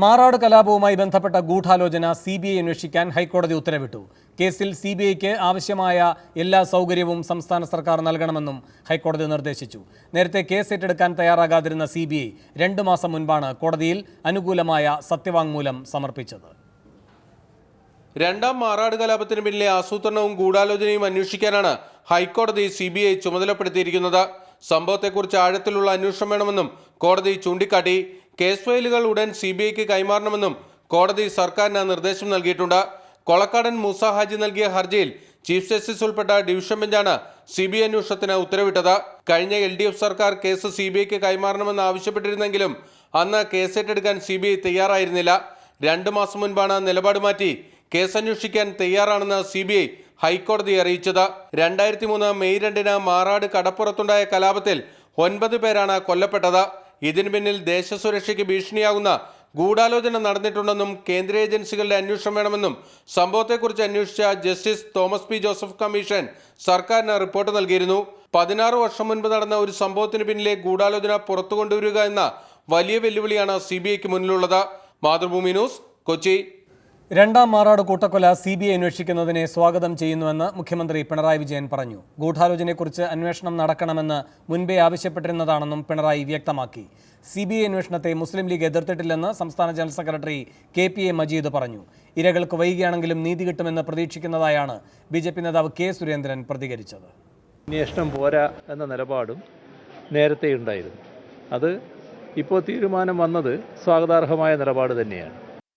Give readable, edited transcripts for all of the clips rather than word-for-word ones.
മാറാട് കലാപവുമായി ബന്ധപ്പെട്ട ഗൂഢാലോചന CBI അന്വേഷിക്കാൻ ഹൈക്കോടതി ഉത്തരവിട്ടു. കേസിൽ CBIക്ക് ആവശ്യമായ എല്ലാ സൗകര്യവും സംസ്ഥാന സർക്കാർ നൽകണമെന്നും ഹൈക്കോടതി നിർദ്ദേശിച്ചു. നേരത്തെ കേസ് ഏറ്റെടുക്കാൻ തയ്യാറാകാതിരുന്ന CBI 2 മാസം മുൻപാണ് കോടതിയിൽ അനുകൂലമായ സത്യവാങ്മൂലം സമർപ്പിച്ചത്. രണ്ടാം മാറാട് കലാപത്തിന് പിന്നിലെ ആസൂത്രണവും ഗൂഢാലോചനയും അന്വേഷിക്കാനാണ് ഹൈക്കോടതി CBI ചുമതലപ്പെടുത്തിയിരിക്കുന്നത്. സംഭവത്തെക്കുറിച്ച് ആഴത്തിലുള്ള അന്വേഷണം വേണമെന്നും കോടതി ചൂണ്ടിക്കാട്ടി. കേസ് ഫയലുകൾ ഉടൻ CBIക്ക് കൈമാറണമെന്നും കോടതി സർക്കാരിന് നിർദ്ദേശം നൽകിയിട്ടുണ്ട്. കൊളക്കാടൻ മൂസ ഹാജി നൽകിയ ഹർജിയിൽ ചീഫ് ജസ്റ്റിസ് ഉൾപ്പെട്ട ഡിവിഷൻ ബെഞ്ചാണ് CBI അന്വേഷണത്തിന് ഉത്തരവിട്ടത്. കഴിഞ്ഞ LDF സർക്കാർ കേസ് CBIക്ക് കൈമാറണമെന്ന് ആവശ്യപ്പെട്ടിരുന്നെങ്കിലും അന്ന് കേസ് ഏറ്റെടുക്കാൻ CBI തയ്യാറായിരുന്നില്ല. 2 മാസം മുൻപാണ് നിലപാട് മാറ്റി കേസ് അന്വേഷിക്കാൻ തയ്യാറാണെന്ന് CBI ഹൈക്കോടതിയെ അറിയിച്ചത്. 2003 മെയ് 2 മാറാട് കടപ്പുറത്തുണ്ടായ കലാപത്തിൽ 9 പേരാണ് കൊല്ലപ്പെട്ടത്. ഇതിനു പിന്നിൽ ദേശസുരക്ഷയ്ക്ക് ഭീഷണിയാകുന്ന ഗൂഢാലോചന നടന്നിട്ടുണ്ടെന്നും കേന്ദ്ര ഏജൻസികളുടെ അന്വേഷണം വേണമെന്നും സംഭവത്തെക്കുറിച്ച് അന്വേഷിച്ച justice Thomas P. Joseph commission സർക്കാരിന് റിപ്പോർട്ട് നൽകിയിരുന്നു. 16 വർഷം മുൻപ് നടന്ന ഒരു സംഭവത്തിന് പിന്നിലെ ഗൂഢാലോചന പുറത്തു കൊണ്ടുവരിക എന്ന വലിയ വെല്ലുവിളിയാണ് CBIക്ക് മുന്നിലുള്ളത്. മാതൃഭൂമി ന്യൂസ്, കൊച്ചി. രണ്ടാം മാറാട് കൂട്ടക്കൊല CBI അന്വേഷിക്കുന്നതിനെ സ്വാഗതം ചെയ്യുന്നുവെന്ന് മുഖ്യമന്ത്രി പിണറായി വിജയൻ പറഞ്ഞു. ഗൂഢാലോചനയെക്കുറിച്ച് അന്വേഷണം നടക്കണമെന്ന് മുൻപേ ആവശ്യപ്പെട്ടിരുന്നതാണെന്നും പിണറായി വ്യക്തമാക്കി. CBI അന്വേഷണത്തെ മുസ്ലിം ലീഗ് എതിർത്തിട്ടില്ലെന്ന് സംസ്ഥാന ജനറൽ സെക്രട്ടറി KPA മജീദ് പറഞ്ഞു. ഇരകൾക്ക് വൈകിയാണെങ്കിലും നീതി കിട്ടുമെന്ന് പ്രതീക്ഷിക്കുന്നതായാണ് BJP നേതാവ് K. സുരേന്ദ്രൻ പ്രതികരിച്ചത്. അന്വേഷണം പോരാ എന്ന നിലപാടും നേരത്തെ ഉണ്ടായിരുന്നു. അത് ഇപ്പോൾ തീരുമാനം വന്നത് സ്വാഗതാർഹമായ നിലപാട് തന്നെയാണ്.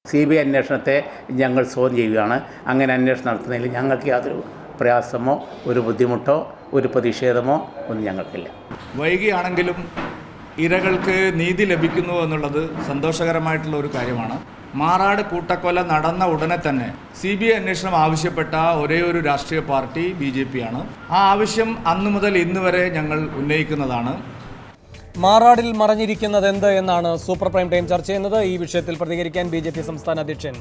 CBI അന്വേഷണത്തെ ഞങ്ങൾ സ്വാഗതം ചെയ്യുകയാണ്. അങ്ങനെ അന്വേഷണം നടത്തുന്നതിൽ ഞങ്ങൾക്ക് യാതൊരു പ്രയാസമോ ഒരു ബുദ്ധിമുട്ടോ ഒരു പ്രതിഷേധമോ ഒന്നും ഞങ്ങൾക്കില്ല. വൈകിയാണെങ്കിലും ഇരകൾക്ക് നീതി ലഭിക്കുന്നു എന്നുള്ളത് സന്തോഷകരമായിട്ടുള്ള ഒരു കാര്യമാണ്. മാറാട് കൂട്ടക്കൊല നടന്ന ഉടനെ തന്നെ CBI അന്വേഷണം ആവശ്യപ്പെട്ട ഒരേ ഒരു രാഷ്ട്രീയ പാർട്ടി BJP ആണ്. ആ ആവശ്യം അന്നു മുതൽ ഇന്ന് വരെ ഞങ്ങൾ ഉന്നയിക്കുന്നതാണ്. മാറാടിൽ മറഞ്ഞിരിക്കുന്നത് എന്ത് എന്നാണ് സൂപ്പർ പ്രൈം ടൈം ചർച്ച ചെയ്യുന്നത്. ഈ വിഷയത്തിൽ പ്രതികരിക്കാൻ BJP സംസ്ഥാന അധ്യക്ഷൻ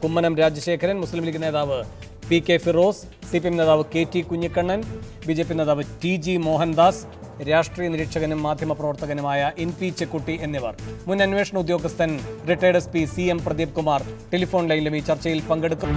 കുമ്മനം രാജശേഖരൻ, മുസ്ലിം ലീഗ് നേതാവ് PK ഫിറോസ്, CPM നേതാവ് KT കുഞ്ഞിക്കണ്ണൻ, BJP നേതാവ് TG മോഹൻദാസ്, രാഷ്ട്രീയ നിരീക്ഷകനും മാധ്യമപ്രവർത്തകനുമായ NP ചെക്കുട്ടി എന്നിവർ. മുൻ അന്വേഷണ ഉദ്യോഗസ്ഥൻ retired SP CM Pradeep Kumar telephone ലൈനിലും ഈ ചർച്ചയിൽ പങ്കെടുക്കും.